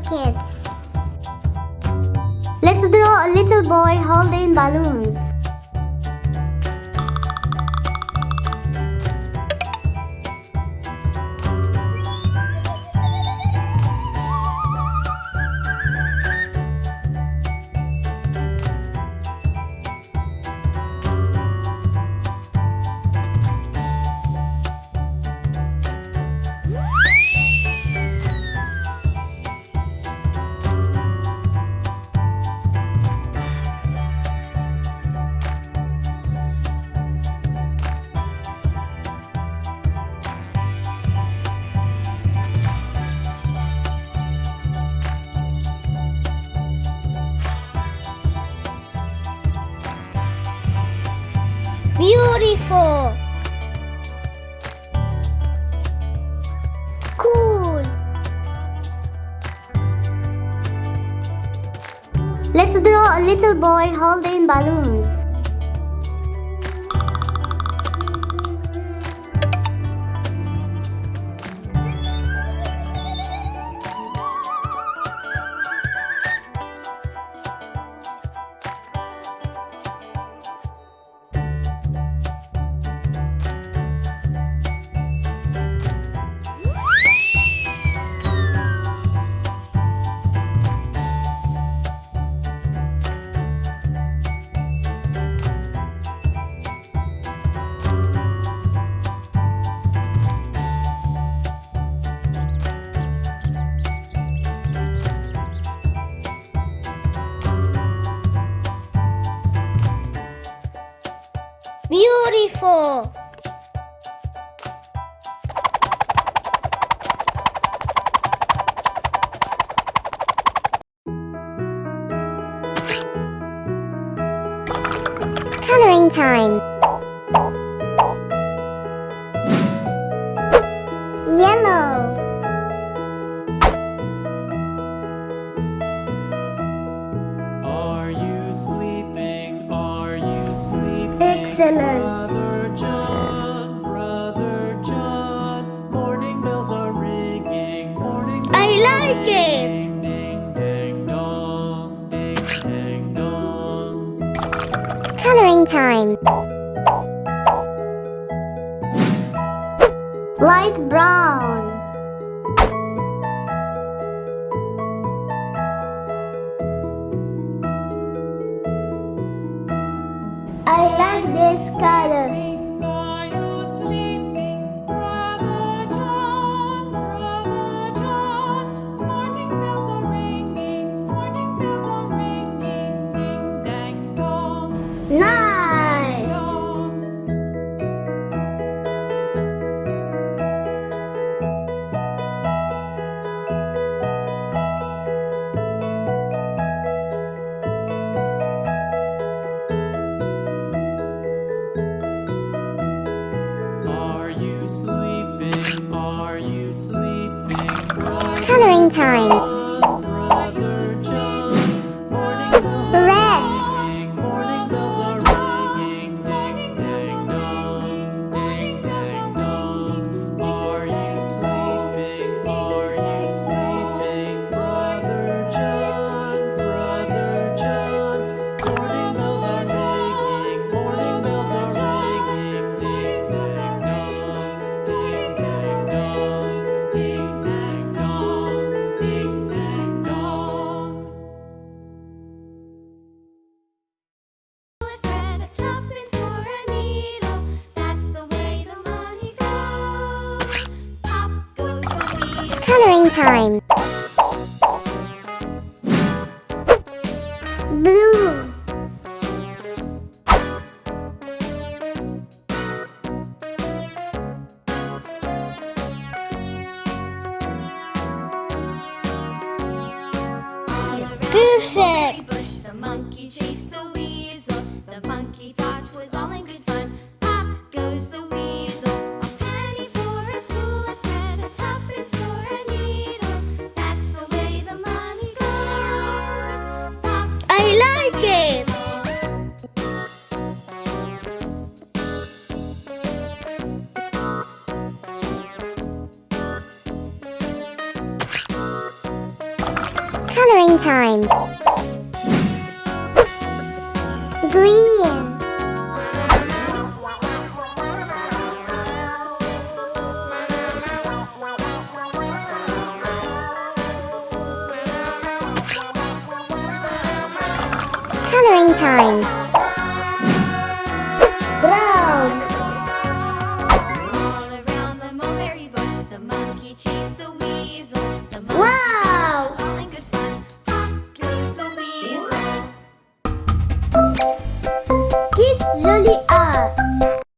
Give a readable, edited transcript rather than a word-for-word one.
kids. Let's draw a little boy holding balloons. Beautiful! Cool! Let's draw a little boy holding balloons. Beautiful! Coloring time. Yellow. Are you sleeping? Are you sleeping? Excellent. Brother John, morning bells are ringing, morning bells I are like it. ringing. Ding, dang, dong, ding, dang, dong. Coloring time. Light brown. I like this color. Are you sleeping, Brother John? Brother John, morning bells are ringing, morning bells are ringing, ding, dang, dong. Nice. Are you sleeping? Are you sleeping? Coloring time. Brother John, morning bells are Red. ringing, morning bells are ringing, ding, dang, dong, ding, dang, dong. Are you sleeping? Are you sleeping? Brother John, Brother John, morning bells are ringing, morning bells are ringing, ding, dang, dong, ding, dang, dong, ding, dang, dong, ding, dang, dong. With bread, a tuppence for a needle. That's the way the money goes. Pop goes the weasel. Coloring time. Blue. Perfect. Berry bush, the monkey chased the weasel. The monkey thought 'twas all in good fun. Pop goes the weasel. A penny for a spool of thread, a tuppence for a needle. That's the way the money goes. Pop I like it. time. Green. Coloring time.